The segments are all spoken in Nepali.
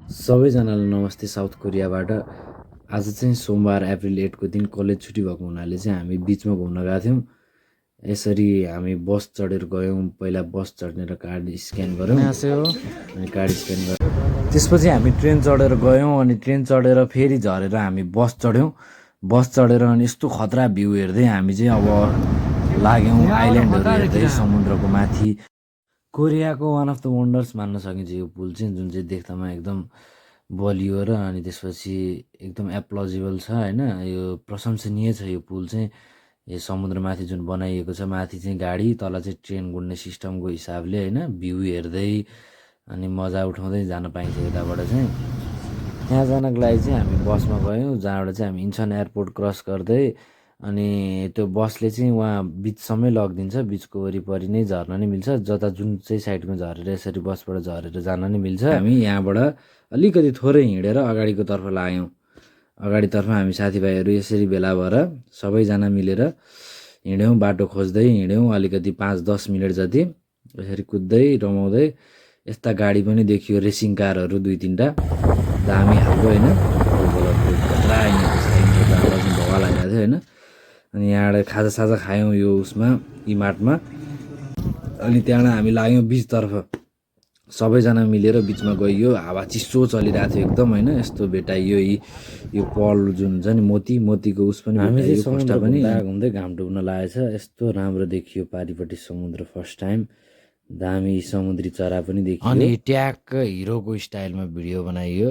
सबैजनालाई नमस्ते साउथ कोरियाबाट। आज चाहिँ सोमबार अप्रिल 8 को दिन कलेज छुट्टी भएको हुनाले चाहिँ हामी बिचमा घुम्न गएको थियौँ। यसरी हामी बस चढेर गयौँ। पहिला बस चढेर कार्ड स्क्यान गऱ्यौँ अनि कार्ड स्क्यान गरेर त्यसपछि हामी ट्रेन चढेर गयौँ अनि ट्रेन चढेर फेरि झरेर हामी बस चढ्यौँ। बस चढेर अनि यस्तो खतरा भ्यू हेर्दै हामी चाहिँ अब लाग्यौँ आइल्यान्डहरू हेर्दै समुद्रको माथि। कोरियाको वान अफ द वन्डर्स मान्न सकिन्छ यो पुल चाहिँ, जुन चाहिँ देख्दामा एकदम बलियो र अनि त्यसपछि एकदम एप्लजिबल छ होइन। यो प्रशंसनीय छ यो पुल चाहिँ। यो समुद्रमाथि जुन बनाइएको छ, माथि चाहिँ गाडी तल चाहिँ ट्रेन गुड्ने सिस्टमको हिसाबले होइन, भ्यू हेर्दै अनि मजा उठाउँदै जान पाइन्छ यताबाट चाहिँ। त्यहाँ जानको लागि चाहिँ हामी बसमा गयौँ, जहाँबाट चाहिँ हामी इन्चन एयरपोर्ट क्रस गर्दै अनि त्यो बसले चाहिँ वहाँ बिचसम्मै लगिदिन्छ। बिचको वरिपरि नै झर्न नै मिल्छ, जता जुन चाहिँ साइडमा झरेर यसरी बसबाट झरेर जान नै मिल्छ। हामी यहाँबाट अलिकति थोरै हिँडेर अगाडिको तर्फ लाग्यौँ। अगाडितर्फ हामी साथीभाइहरू यसरी भेला भएर सबैजना मिलेर हिँड्यौँ, बाटो खोज्दै हिँड्यौँ अलिकति 5-10 मिनट जति यसरी कुद्दै रमाउँदै। यस्ता गाडी पनि देखियो, रेसिङ कारहरू 2-3टा दामी खालको होइन, खतरा भवा लागेको थियो होइन। अनि यहाँबाट खाजासाजा खायौँ यो उसमा इमार्टमा। अनि त्यहाँबाट हामी लाग्यौँ बिचतर्फ, सबैजना मिलेर बिचमा गइयो। हावा चिसो चलिरहेको थियो एकदम होइन, यस्तो भेटाइयो यो पल जुन हुन्छ नि मोतीको उस पनि भेटाइयो। फर्स्ट पनि घुम्दै घाम डुब्न लागेछ, यस्तो राम्रो देखियो पारिपट्टि समुद्र फर्स्ट टाइम। दामी समुद्री चरा पनि देखियो अनि ट्याक्क हिरोको स्टाइलमा भिडियो बनाइयो।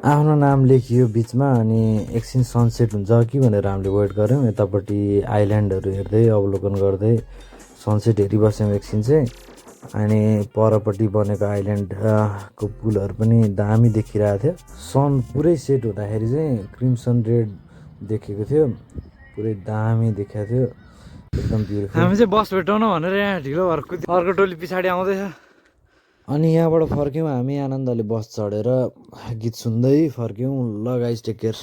आफ्नो नाम लेखियो बिचमा अनि एकछिन सनसेट हुन्छ कि भनेर हामीले वेट गऱ्यौँ। यतापट्टि आइल्यान्डहरू हेर्दै अवलोकन गर्दै सनसेट हेरिबस्यौँ एकछिन चाहिँ। अनि परपट्टि बनेको आइल्यान्डको पुलहरू पनि दामी देखिरहेको थियो। सन पुरै सेट हुँदाखेरि चाहिँ क्रिम्सन रेड देखेको थियो, पुरै दामी देखाएको थियो, एकदम ब्युटिफुल। हामी चाहिँ बस भेटाउन भनेर यहाँ ढिलो भएर अर्को टोली पछाडि आउँदैछ। अनि यहाँबाट फर्क्यौँ हामी आनन्दले बस चढेर, गीत सुन्दै फर्क्यौँ। ल गाइज टेक केयर।